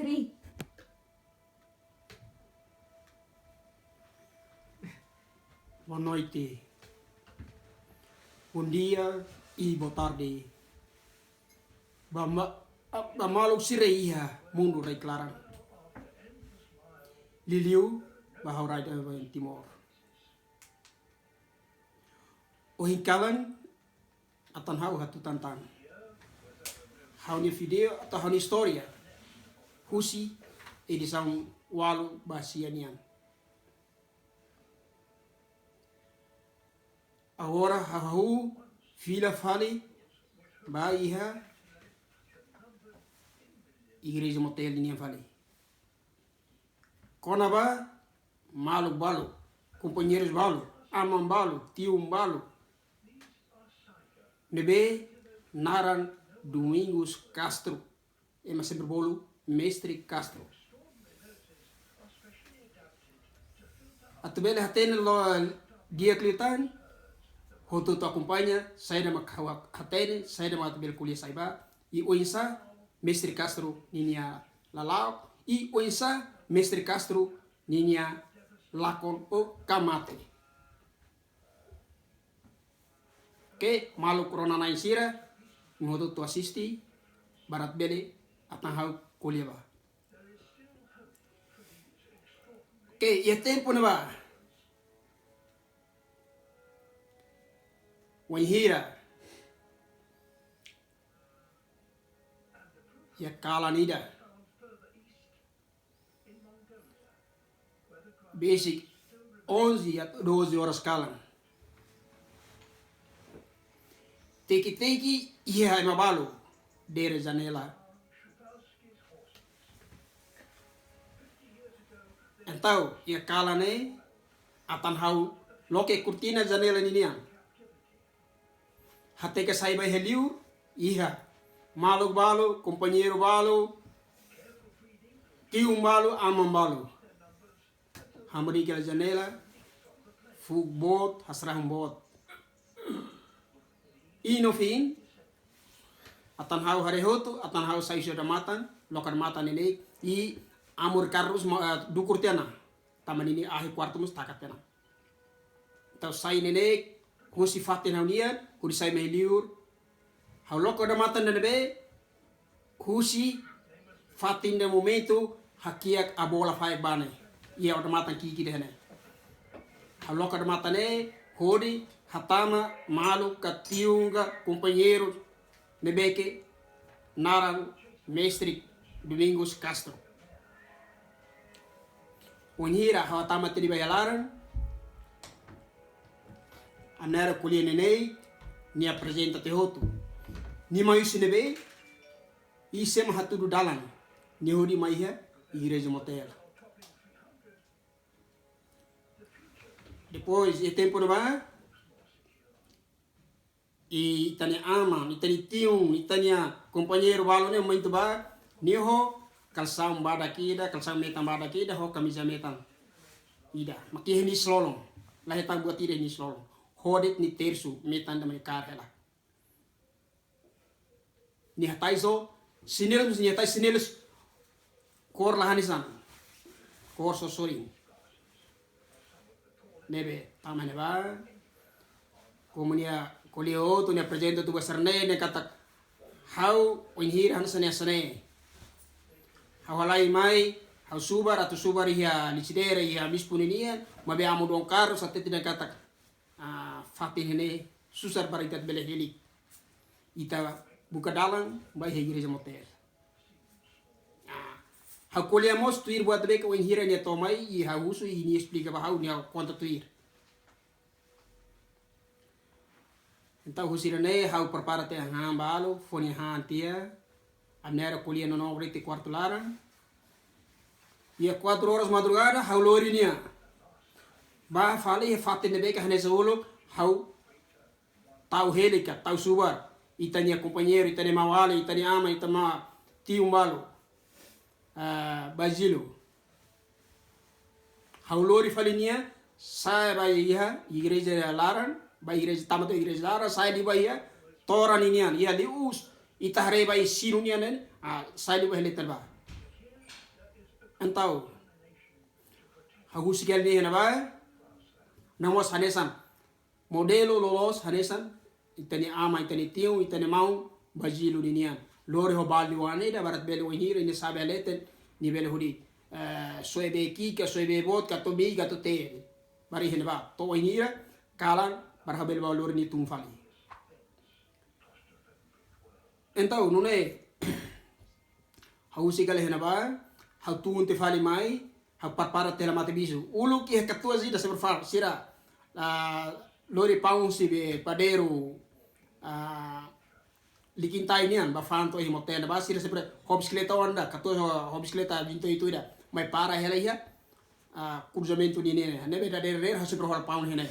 3. Boa noite. Bom dia e boa tarde. Bamalog si Reia, mundo ray clarang. Liliu, bahauray da Timor. O hingkalan, atan hau hatu tantan. Hau ni video atau hau ni historia. Husi, edisang walu basianian. Agora hau fila fali baiha igreja motel ini fali. Kona ba malu balu, companheiros balu, amam balu, tium balu. Nebe naran Domingos Castro, masih berbolu Mestre Castro. Atubele hatene lo dia klitan. Hoto to acompanha, sai da hatene, sai da matubel kuliah saiba, e oinsa Mestre Castro ninia lalau, e oinsa Mestre Castro ninia lakon o kamate. Oke, malu corona na insira, ngoto to assisti, barat bele atang hau kuliah ba. Oke, e tempo na ba. Wanhira ya kalanida basic 11 atau 12 horas kalan teki ia mabalo dari janela entau ya kalane atan hau loke kurtina janela ninian hate que saiba heliu, iha, malu balu, companheiro balu, tium balu, amam balu. Hamari ke janela, fug bot, hasrah bot. Ino fin, atan hau harehoto, atan hau saisyo damatan, lokar matan ini, i amur karus dukur tiana, taman ini ahi kuartu mus takat tiana. Tau sai nenek, husi fatin haunian, kuri sai meliur, hau loko da matan dan be, husi fatin da momento hakiak abola fai bane, ia da matan kiki dehne. Hau loko da matan hodi hatama malu katiunga companheiro nebeke naran Mestre Domingos Castro. Unhira hau hatama tiri bayalaran, anara kuliah nenei ni apresenta te hotu ni mai sinebe isem hatu du dalan ni hodi mai ha igreja motel. Depois e tempo no ba e tani ama e tani tium e tani companheiro balo ne muito ba ni ho kalsam bada kida kalsam metam bada kida ho kamisa metam ida makih ni slolong lahetang buat ide ni slolong hodit ni tersu metan da mereka hela ni hatai so sinilus ni hatai sinilus kor lahanisan kor so soring nebe tamane ba komunia kolio tu ni presento tu basarne ne kata hau winhir hansane asane hawalai mai hau subar atau subar ia licidere ia mispuninia mabe amu dongkar sate tidak kata fatih ini susar barikat bele heli ita buka dalang bai igreja motel hakulia mos tuir buat beke wen hira ni tomai i hausu ini explica ba hau ni quanto tuir então husirane hau prepara-te hambalo foni hantia anera kulia no rete quarto laran ia 4 horas madrugada hau lorinia ba fale fatih ne beke hane solo hau tau helika, tau subar, itania companheiro, itania mawale, itania ama, itama tium balu, Basilo. Hau lori falinia, saya bai iha, igreja laran, bai igreja tamat igreja laran, saya di bai iha, toran inian, iha dius, itahre bai sinunian, saya di bai letter ba. Antau hagusikal ni ba namos hanesan modelo lolos hanesan itani ama itani tiu itani mau bajilu ninian lore ho baldi wane da barat bele wahira ini sabeleten ni bele hudi soebe kika soebe bot ka to bi ga to te bari hen ba to wahira kalan barhabel ba lore ni tumfali entau nune hagusikal hen ba hau tuun te fali mai hau parpara tela mate bisu ulu ki katua zida seberfar sira lori paung si be padero likintai nian ba fanto hi moten ba sira sepre hobskleta onda katua hobskleta binto itu ida mai para hela ia cruzamento ni ne ne be da der hasu pro paung hene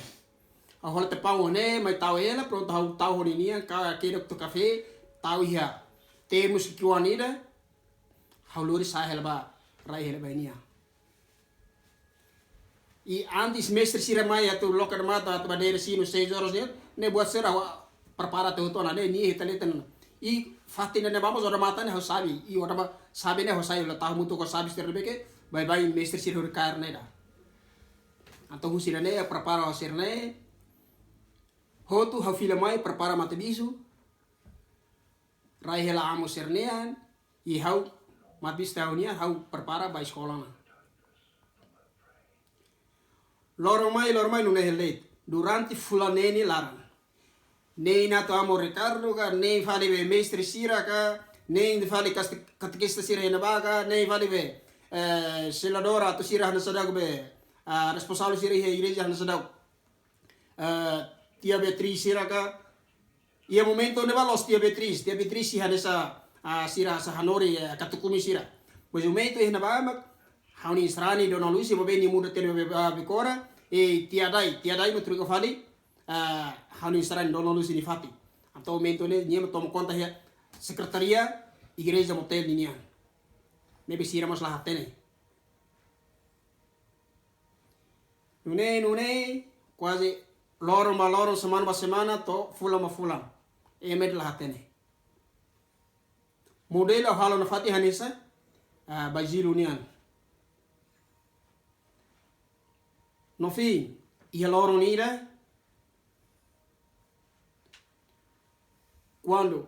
a hol te paung ne mai tau ela pro tau ni nia ka ke to cafe tau ia te muskiwanida hau lori sahel ba rai hele bainia I anti semester sira mai atu lokar mata atu badere sinu 6 horas ne buat serah prepara tu na ne ni hitaletan I fatina ne vamos ora mata ne ho sabi I ora ba sabi ne ho sai la tahu mutu ko sabi sterbeke bye bye semester sira hur kar ne da anto husira ne prepara sir ne ho tu ha fila mai prepara mata bisu rai hela amo sernean I hau mabis tahunia hau prepara by sekolah na loromai nune helet durante fulaneni laran nei nato amo Ricardo ka nei fali be mestre sira ka nei fali katekista sira ina baga nei fali be seladora atau sira hana sadag be responsable sira he igreja hana sadag tia Beatriz sira ka ia momento ne balos tia Beatriz si hana sa sira sa hanori katukumi sira pois momento hina ba hauni israni dona luisi mo beni muda tele bekora tiadai mo truko fali hauni israni dona luisi ni fati atau mento ne nyem tomo konta ya sekretaria igreja motel ni nian me bisira maslahat tene nune quasi loro semana to fulan emed lah tene modelo halo na fati hanisa bajilu nian no fin ia loro nira quando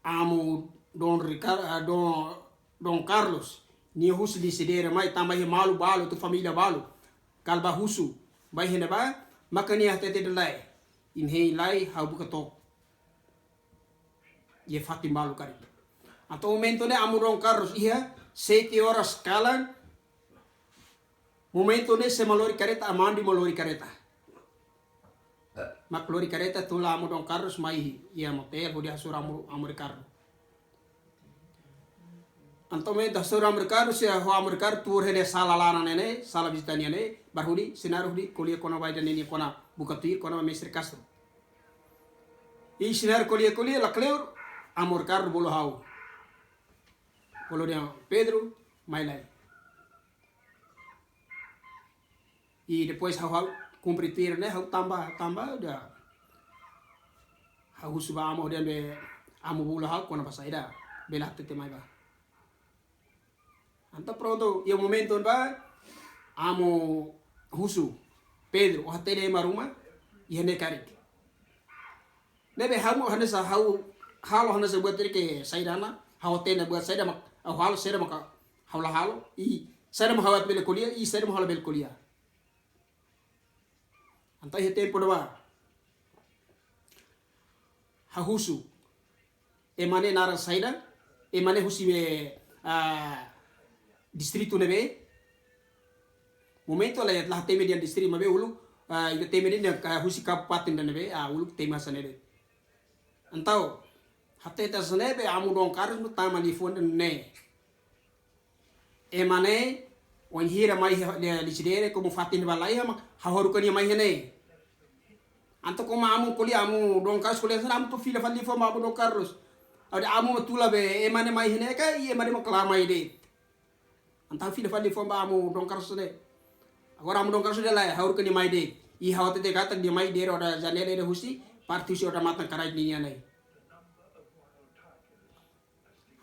amo don Ricardo don Carlos ni husu di sedere mai tambah malu balu tu família balu kalba husu bai hene ba makani hatete de lai in hei lai hau buka tok ye fati malu kari atau momento ne amo don Carlos ia 7 horas kalan momento ne se malori careta amandi malori careta mak lori careta tula amo don Carlos mai ia motel hodi hasura amo Ricardo anto me dasura amo Ricardo se ho amo Ricardo tur hele sala lana nene sala visitania ne barhudi sinaru hudi kolia kona baida nene kona bukatir kona mestre Castro I sinar kolia la kleur amo Ricardo bolo hau bolo dia Pedro mai lai I depois hau cumprir né hau tambah udah hau suba amo dia be amo bula hau kona pasaida bela tete mai ba anta pronto e o momento ba amo husu Pedro o hatene maruma e hene karik nebe hau hanesa hau halo hanesa buat ke saidana hau tena buat saida mak halo saida mak halo I saida mak hawat bele kuliah I saida mak halo bele kuliah Antai he tempo ba hahusu emane nara saida emane husi be distrito nebe momento la teme dia distrito mabe ulu ida teme dia ka husi kabupaten nebe ulu tema sanebe antau hateta sanebe amu don Carlos no tama li fonde ne emane on hira mai licidere como fatin balai ma hahoru kani mai hene anto ko amu koli amu don Carlos koli sana amu to fila fali fo ma don Carlos ada amu matula be emane mai hene ka I emane mo klama ide anta fila fali fo ma amu don Carlos ne agora amu don Carlos de la hahoru kani mai de I hawate te kata di mai de roda janele de husi partisi ora matan karai ni ane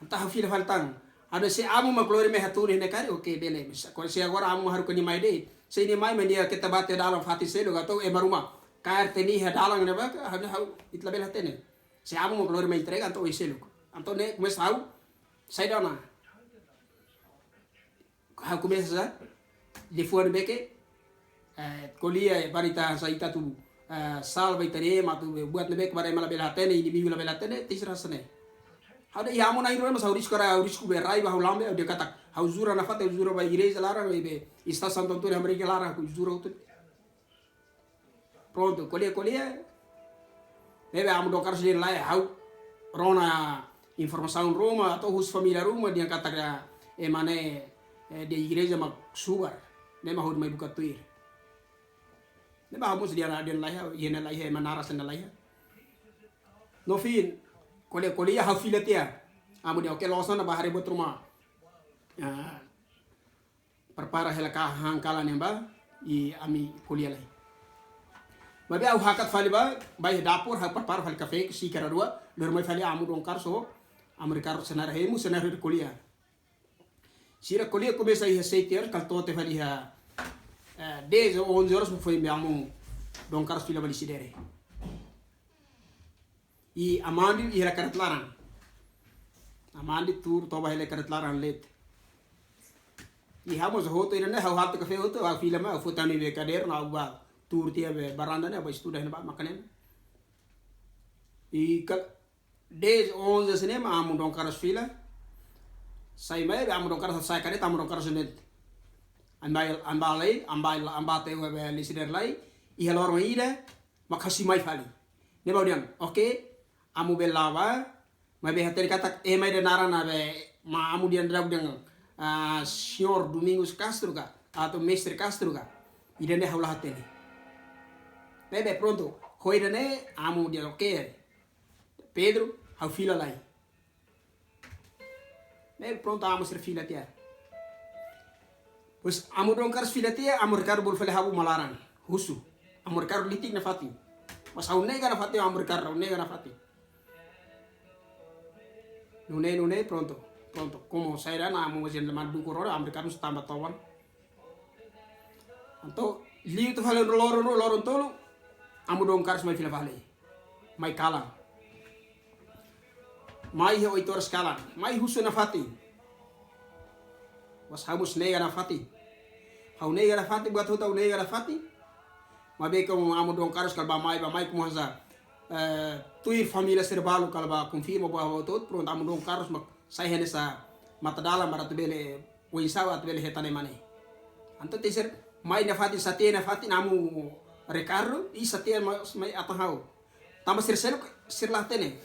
anta fila faltang Ada se amu maklori me haturi ne kari oke bele bisa. Ko se agora amu haru kani mai de. Se ini mai menia kita bate dalam hati selo gato e maruma. Kair teni ha dalang ne ba ha itla bela tene. Se amu maklori me entrega anto iselo. Anto ne mes hau sai dana. Ha começa de fora beke kolia barita sa ita tu salva itarema tu buat lebek bare mala bela tene ini bibila bela tene tisra sene. Hada ya mo na iro mas hauris kora hauris ku berai ba lambe de katak hauzura na fate hauzura ba igreja larang be ista santo antônio amerika larang ku zura tu pronto kolia bebe amo do kar sendiri lai hau rona informação Roma atau hus família Roma dia katak emane de igreja mak subar ne ma hod mai buka tuir ne ba amos dia na den lai yena lai manara senda lai no fin kolia hafila tia amo dia oke losan ba hari buat rumah perpara hela ka hangkala nemba i ami kolia lai mabe au hakat fali ba bai dapur ha perpara fali kafe si kara dua lor mai fali amu dongkar so amerikar senar hemu senar de kolia sira kolia começa a seiter kal tote fali ha 10 ou 11 horas foi me amu dongkar fila bali sidere I amandi ira karat larang amandi tur toba hele karat larang let I hamos hoto ira ne hau hat kafe hoto a fila ma futani be kader na ba tur tia be baranda ne ba studa ne ba makanen I kal 10 11 sene ma amu dong karas fila sai mai amu dong karas sai kare tamu dong karas net ambate we lisider lai I halor ida makasi mai fali ne ba diam oke amu belawa mabe hateri katak mai de narana be ma amu dian drag dengan senhor Domingos Castro ka atau mestre Castro ka idane hawla hateni bebe pronto hoidane amu dia oke Pedro hau fila lai bebe pronto amu ser fila tia pues amu dongkar fila tia amu Ricardo bol fele habu malaran husu amu Ricardo litik na fati mas hau nega na fati amu Ricardo nega na fati Nune pronto como sairá na amo jen leman du korora amerikano stamba tawan anto liu to fale loro tolo amu dongkar mai fila vale mai kala mai he 8 horas kala mai husu na fati was hamus nega na fati hau nega na fati buat hutau nega na fati mabe como amu dongkar kal ba mai como haza tuir família serbalu kalau ba confirma bahwa tot pronto amu dong karos mak sai hene sa mata dalam maratu bele wisawa at bele hetane mane anto teser mai na fati sate na fati namu Ricardo I sate mai atahau tamba sir latene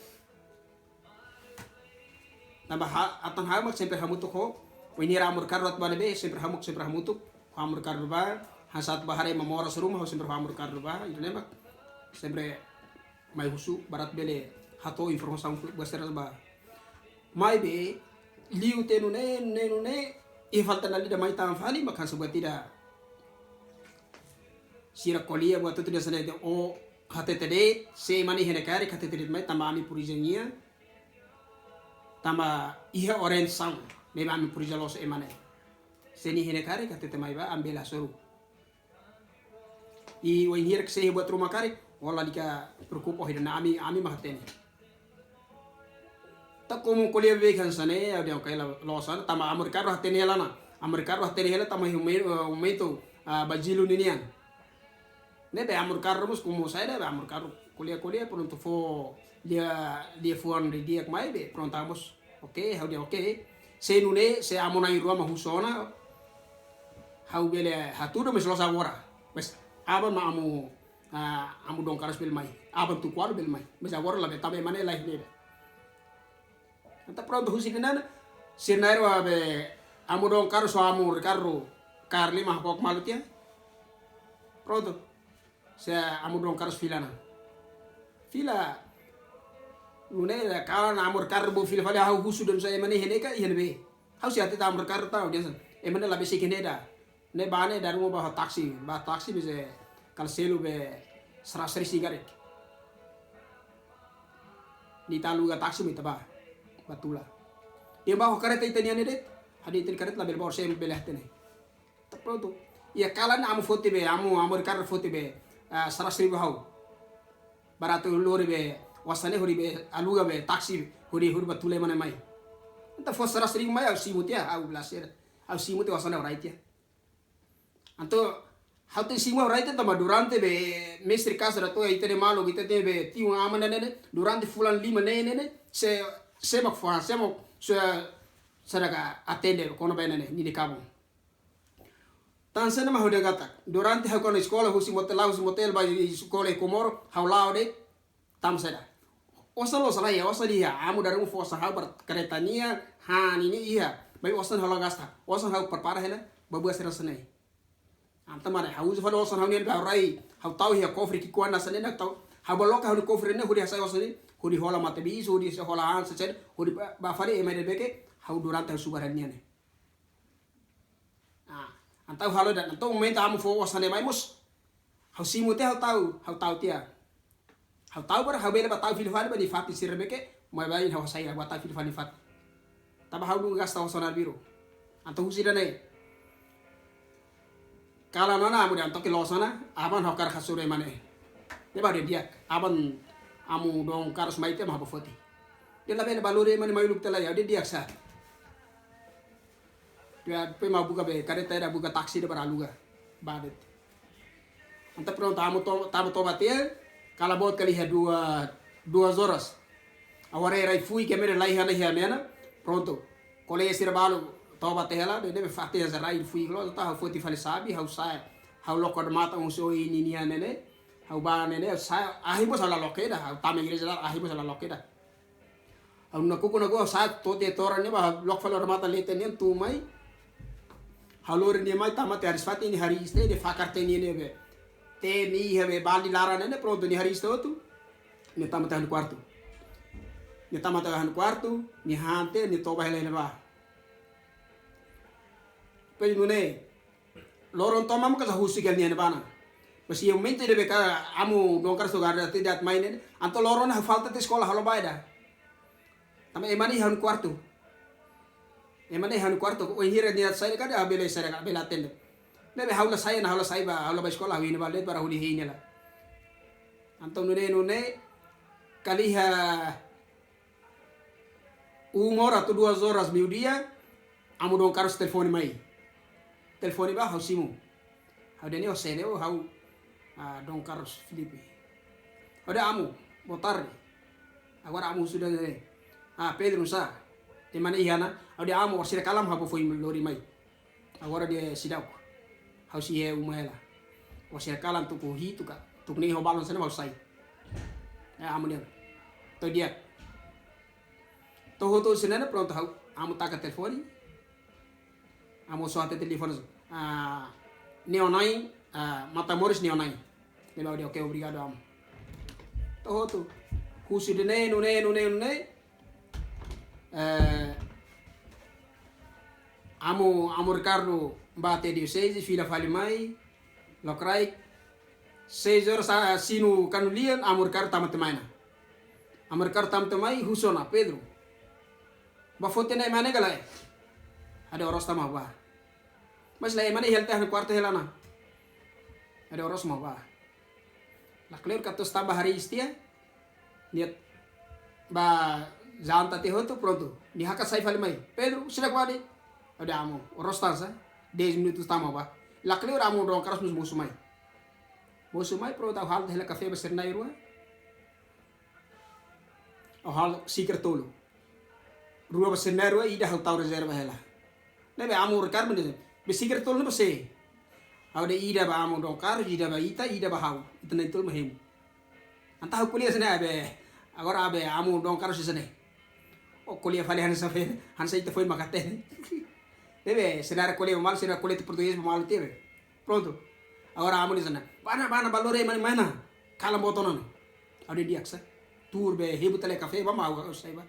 tamba atahau mak sempre hamutuk ho winira amur Ricardo at bale sempre hamutuk amur Ricardo ba hasat bahare mamoras rumah sempre amur Ricardo ba idene mak sempre mai husu barat bele hato informação basteras ba mai be liu tenu ne I falta nali da mai tan fali makan sebuah tidak sira kolia buat itu dia sana de o HTTD se mani hene kare HTTD mai tama ami purijanya tama iha orange sang ne ami purijalos emane seni hene kare HTTD mai ba ambela soru I wain hier se buat rumah kare wala dika preocupa hidana ami mahatene tak como kolia vekan sane ada yang kaila losan tama amerikano hatene lana amerikano hatene hela tama humeito bajilu ninian ne be amerikano mus como sai be amerikano kolia pronto fo dia fuan de dia mai be prontamos oke hau dia oke se nune se amona irua mahusona hau bele hatudo mes losa wora wes aba ma amu dongkar spil mai aban tu kwar bel mai mesa wor la beta be mane lai ne anta pronto husi kenana sinairo abe amu dongkar so amu Ricardo Carli mah pok malutia pronto se amu dongkar filana fila nune kala na amu Ricardo bo fila fala hau husu don saya mane hene ka ihene be hau si ati amu Ricardo tau dia emane la be sikeneda ne bane daru ba taksi be kal selu be serasri sigaret ni talu ga taksi mi taba batula Dia bawa kareta itanian det. Hadi itan kareta label bawa sem belahtene. Ta pronto. Ia kalan amu foto be amu kar foto be 100,000 hau. Barato lori be wasane hori be aluga be taksi hori batule mana mai. Anta fo 100,000 mai au simutia au blaser. Au simutia wasane right ya. Anto hatu simu right tama durante be mestri casa da to itene malo itene be tiu amana nene durante fulan 5 nene se semak fa semok saraga atende kono benene ni kamu. Tansana mah udah gata. Durante hau kono sekolah husi motel ba sekolah komoro hau lao de tam seda. Osan lo salah ya osan dia amu dari fosa hau ber keretania han ini iya. Bai osan hau gasta. Osan hau perparah hela babu asira senai. Anta mare hau zo osan hau ni ba rai hau tau ya kofri ki kuana sene nak tau. Hau baloka hau kofri ne hudi hasai osan ni hudi hola mate bi hudi se hola an seced hudi ba fari e mai beke hau durante hau subarania ne. Antau halo dan antau momento amu fo wasane mai mus hau simu te hau tau tia hau tau bar hau bele ba tau filfani ba di fati sirebeke mai bai hau sai ba tau filfani fat taba hau lu gasta wasana biru antau husida ne kala nana amu dan toki losana aban hau kar khasure mane ne ba dia aban amu dong karus mai te ma ba foti dia la bele balore mane mai lu tela ya dia sa ya pe mau buka be kareta era buka taksi de baraluga badet anta pronto tamu to bater kala bot kali ha dua horas aware rai fui ke mere lai hana hiamena pronto kole sira balu to batela de fate za rai fui lo ta foti fale sabi hau sa hau lokod mata un so ini ni nene hau ba nene sa ahi bo sala lokeda hau tame gire jala ahi bo sala lokeda hau na kuku na go sa to de toran ne ba lok falo mata lete ne tu mai halor ni mai tamat haris fati ni haris ne de fakar te ni ne be te ni hebe bali lara ne pronto ni haris to tu ni tamat han quarto ni hante ni toba hele ne ba pe ne loron to mam ka husi kel ni ne bana pasi yung mente de be ka amu dongkar so garda te dat mai ne anto loron ha falta te sekolah halo baida tama emani han quarto emane han quarto o hira ni sai ka da bele sare ka bela tende lebe haula sai ba sekolah wini balet para huli hini la anto nune kaliha umora tu 2 horas meu dia amu dong karus telefoni mai telefoni ba hau simu hau deni o sene o hau dong karus Filipe ada amu botar agora amu sudah ne Pedro sa de mana ihana au dia amo sira kalam habo foi lori mai agora dia sidau hau si e umela o sira kalam tu ko hitu ka tu ni ho balon sana mau sai amo dia to dia to hoto senana pronto hau amo taka telefoni amo so ate telefone neonai Matamoros neonai lelo dia oke obrigado amo to hoto husu de ne amo Ricardo bate di 6 fila fali mai lokrai 6 horas sinu kanulian amo Ricardo tamat mai husona Pedro ba fote na mane galai ada oros tama ba mas la mane helte han quarto helana ada oros ma ba la clear katos tamba hari istia niat ba janta te hoto pronto ni haka sai fali mai Pedro sila kwadi ada amo oros tansa 10 minutos tama ba la clear amo dong karas musu mai pronto hal hela cafe ba sernai rua o hal sikir tolo rua ba sernai rua ida hal tau reserva hela nebe amo rekar mende be sikir tolo ba se de ida ba amo dong kar ida ba ba hau itna tol mahem anta kuliah sana be agora abe amo dong kar sana o kuliah fali hansa ite foi makate debe senar kuliah mal senar kuliah português mal teve pronto agora amo ni sana bana balore mana kala botonon ade diaksa tour be hebutale cafe ba mau sai ba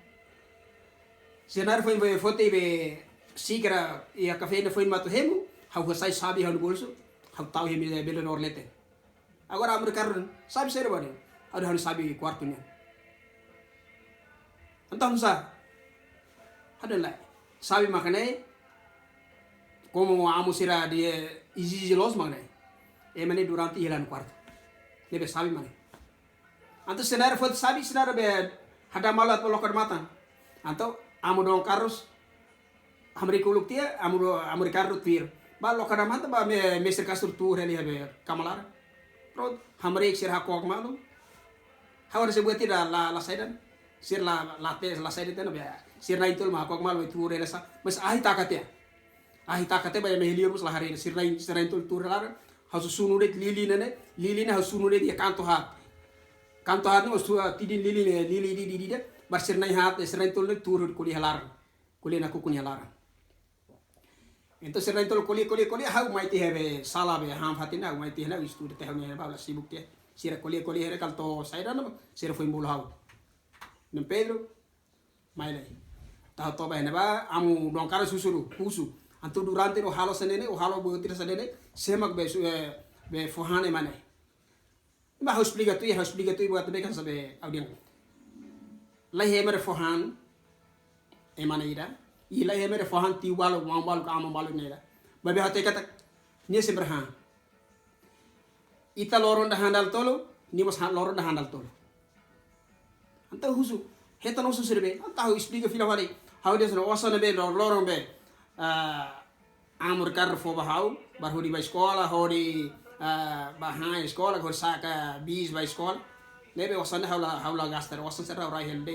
senar foi fote be sigra e a cafe ne foi mato hemu hau sai sabe hau no bolso hau tau hemi belo norlete agora amo carro sabe ser bane ade hau sabe quarto ne então sa ada lah sabe makane como amo sira di izi los makane mane durante hilan quarto nebe sabe mane anto senar fot sabe senar be hada malat lokar matan anto amo dong karus amri kuluk tia amri karut pir ba lokar mata ba me Mr. Castro tu reli habe kamalar pro hamri sir hakok malu hawar se buati la saidan sir la saidan tena be sir na itul ma hakok malu tu reli sa mas ahi takate ba me helio mus la hari sir na itul tu reli hasu sunu det lili ne hasu sunu det ya kanto hat no su tidin lili di de bar sir na hat sir na itul ne tur kuli halar kuli na kukuni halar ento sir na itul kuli hau mai ti have sala be ham fatina mai ti na istu de te ne ba sibuk te sir kuli here kalto saida no sir foi mbul hau nem Pedro mai le ta to ba ne ba amu don kara susuru husu antu durante o halo senene o halo botir senene semak be fohane mane ba harus explica tu buat be kan sabe audien la hemer fohan e mane ida ila hemer fohan ti walo mambal ka mambal ne da ba be hate kata ni se berhan ita loron da handal tolo ni mos loron da handal tolo anta husu heta no susirbe anta ho explica fila wali how des no osana be loron be amur kar fo bahau bar hodi ba sekolah hodi bahan sekolah hodi saka bis ba sekolah lebe wasana haula gaster wasan sera ora helde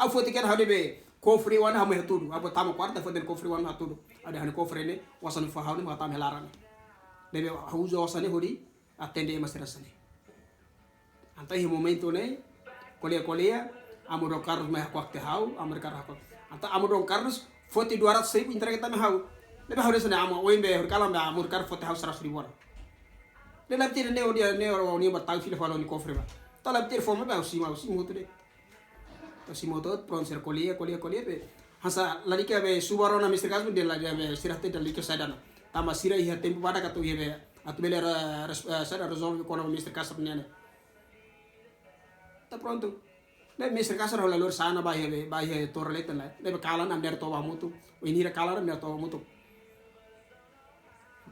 au foti ken hodi be kofri wan hamu hatudu abo tamo quarta foden kofri wan hatudu ada han kofri ne wasan fa hawni ma tam helaran lebe hauzo wasane hodi atende masera sane anta hi momento ne kolia amuro karus me hakwa te hau amur kar hakwa anta amuro karus foti 200,000 intra kita me hau lebe hawde sane amo oimbe kalam ba amur kar foti hau 100,000 wala le labtir ne odia ne oro ni batau fila falo ni kofri ba ta labtir fo me ba usi moto de to si moto pron ser kolia be hasa lari ke be subaro na Mr. Castro de la be sirate de liko sadana tama sira hi tempo pada katu be atu bele sada resolve kono Mr. Castro nene ta pronto le Mr. Castro la lor sana ba he torleta la le kala na der to ba mutu ini ra kala na to mutu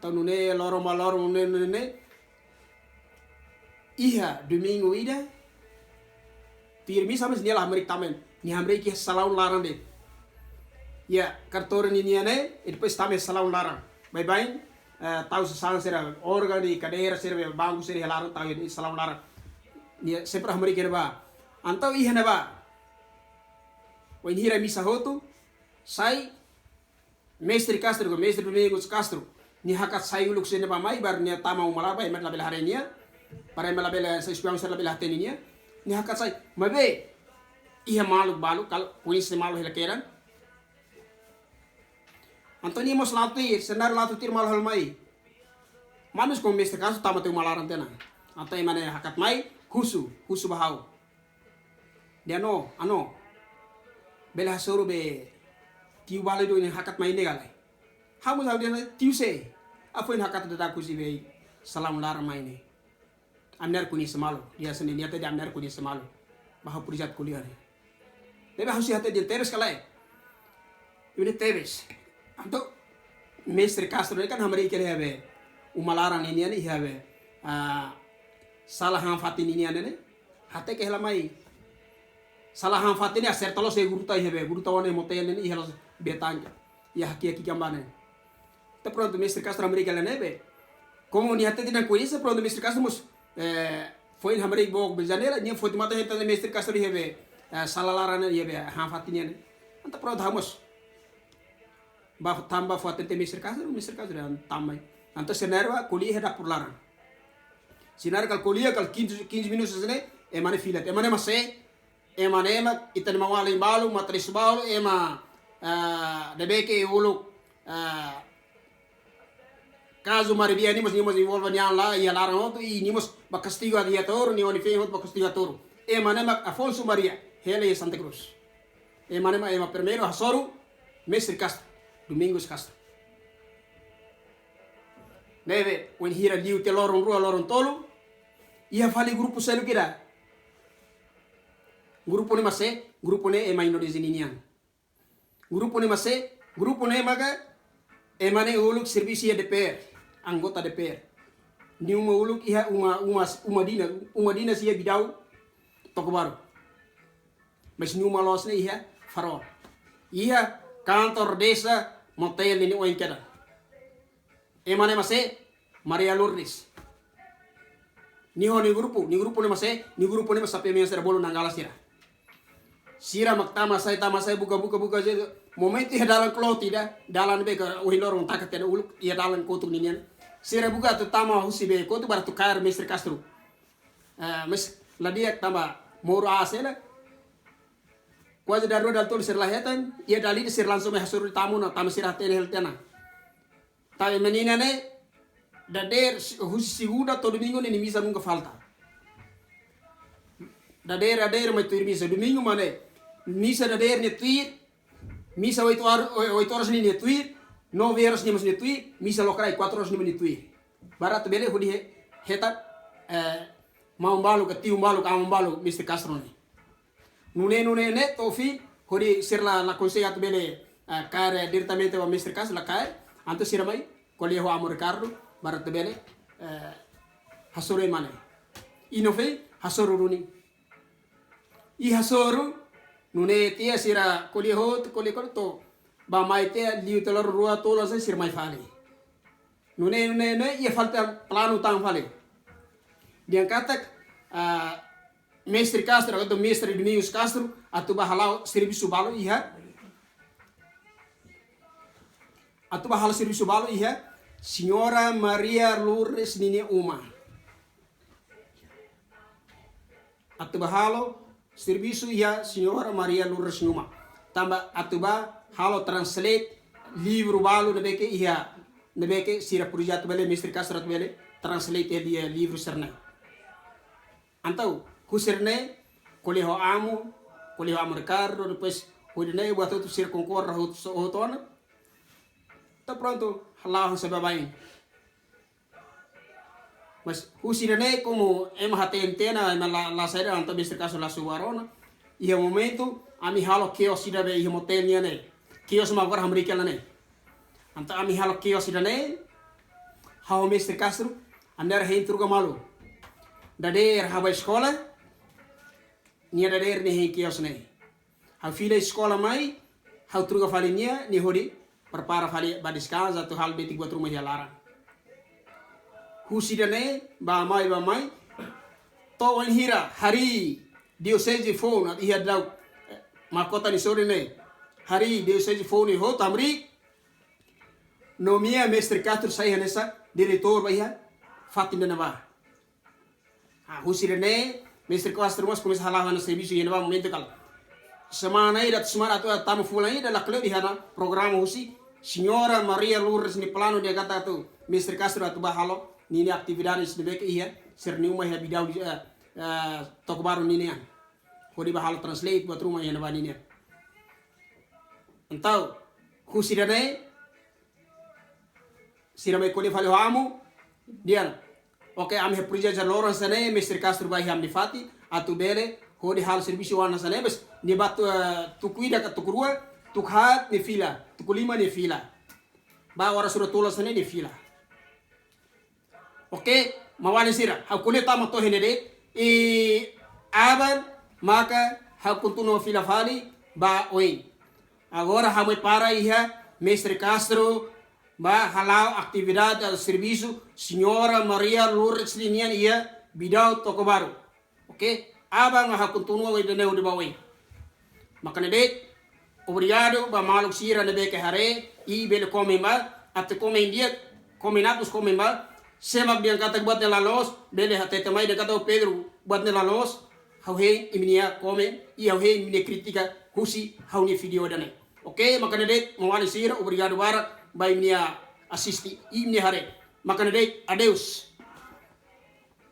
ta nune loro maloro ne iha domingo ida tirmi sama sini lah Amerik tamen ni Amerik ki salaun larang de ya kartor ni ne it pes tamen salaun larang bye tahu sesang sera organi kadera sera bangu sera larang tahu ni salaun larang ni sempre Amerik ba antau iha na ba wen hira misa hotu sai Mr. Domingos Castro ni hakat sai uluk sene ba mai bar ni tama malaba emat label harenia para malabel sa espiang sera label hatenia ni hakat sai mabe iha maluk balu kal punis malu helakeran Antoni mos lati senar latu tir mal hal mai manus kom Mr. Castro tama tu malaran tena antai mane hakat mai husu bahau dia no ano bela soro be tiu bale do ni hakat mai ne galai hamu sa dia tiu se afoin hakat da ku si be salam lar mai ne amner kuni semalo dia seni niata dia amner kuni semalo baha purijat kuliah ne lebe hausi hate dia teres kalai ini teres anto Mr. Castro kan hamari kele habe umalaran ini ani habe salah fatin ini ne hate ke helamai salah fatin ya sertalo se guruta habe guruta wane moten ini ihalo betan ya haki kambane te pronto Mr. Castro hamari kele nebe como ni hate tidak conhece pronto Mr. Castro mus foi em hamari bok bejanela ni foi mata hete Mr. Castro habe salalaran habe fatin ne anta pronto hamos ba tamba foto te Mr. Castro dan tambah anto senerva kuliah da por larang sinar kal kuliah kal 15 minutos sene emane filat emane mase emane itan mawali balu matris balu ema debeke uluk caso maribia ni mos involva nian la ia larang oto i ni mos ba castigo dia toro ni oni fe hot ba castigo toro emane Afonso Maria hele Santa Cruz emane ema primeiro hasoru Mr. Castro Domingos Castro. Neve, when hira liu te lorong rua lorong tolu, ia fali grupo selu kira. Grupo ne mase, grupo ne ema Indonesia ninian. Grupo ne mase, Grupo ne maga emane uluk servisi DPR, anggota DPR. Ni uma uluk iha uma dina sia bidau toko baru. Mas ni uma los ne iha farol. Iha kantor desa motel ini oin kada. Emane mase Maria Lourdes. Ni grupo ne mase ni grupo ne masape men sera bolu nangala sira. Sira maktama sai buka je momenti dalan kloti da dalan be ka uhilorong takate uluk ia dalan kotu ninian. Sira buka tu tama husibe kotu bar tu kair Mr. Castro. Mes ladiak tama moro asela. Kuaja daro dal tol sir lahatan ia dali sir langsung hasur tamu na tama sira tene heltena. Tawe menina ne dader husi segunda todo domingo ni misa nunca falta. Dader mai tuir misa domingo mane misa dader ne tuir misa 8 horas ni tuir 9 horas ni mas ni tuir misa lokrai 4 horas ni tuir. Barat bele hudi heta maumbalu ka tiumbalu ka ambalu Mr. Castro ni. Nune ne tofi hudi sirla la conseja bele kare direttamente wa Mr. Castro la kare anto siramai kolieho amor Ricardo barat bele hasore mane inove hasoro runi I hasoru nune tia sira kolieho to ba mai tia liu telor rua tola sa sir mai fale nune ia falta plano tang fale dia katak Mr. Castro atau Mr. Domingos Castro atau bahalau serviço balo iha atau bahalau serviço balo iha Senhora Maria Lourdes nini uma atau bahalau serviço iha Senhora Maria Lourdes numa tamba atau halo translate livro balo nebeke iha nebeke sira projeto bele Mr. Castro bele translate dia livro serna antau huserne koleho amo Ricardo depois hodine buat tu sir concorra hotona tá pronto halau sababain mas husirene como hatentena la saída anta Mr. Castro la subarona e o momento ami halo kios ida be hotelnya ne kios ma agora americana ne anta ami halo kios ida ne hao Mr. Castro andar hentruga malu dader haba escola nia dader ne kios ne ha fila escola mai ha truga falinha ni hodi prepara fali badiskanza tu hal beti buat rumah jalara husidane ba mai to wan hira hari diocese phone at iha daw makota ni sore ne hari diocese phone ho tamri no mia Mr. Castro sai hanesa diretor ba iha fatin na ba husidane Mr. Castro mas começa a falar no serviço e no momento cal semana ida semana tu tamu fulani ida klub di hana programa husi Senhora Maria Lourdes ni plano dia kata tu Mr. Castro atu bahalo ni atividades de beke iya ser ni uma ya bidau di toko baru ni nian kodi bahalo translate buat rumah ya nabani ni entau husidane sirame kodi fale hamu dia oke am he projeto Loran sane Mr. Castro vai ham difati atu bele kodi hal serviço wana sane bes ni batu tu cuida ka tu kurua tu hat ni fila tu kulima ni fila ba ora sudah tulas ni fila oke mawani sira hakune tama to henede aban maka hakuntuno fila fali ba oi agora hamoi para iha Mr. Castro ba halau atividade al serviço Senhora Maria Lourdes linian ia bidau toko baru oke abang hakuntuno oi dene udi bawai makane det obrigado ba maluk sira nebe ke hare I bele komen ba at komen dia comenatus komen ba semak dia kata buat nela los bele hate temai dia kata Pedro buat nela los hau he iminia komen I hau he iminia kritika husi hau ni video dane oke makane det mawali sira obrigado bara ba iminia assisti iminia hare makane det adeus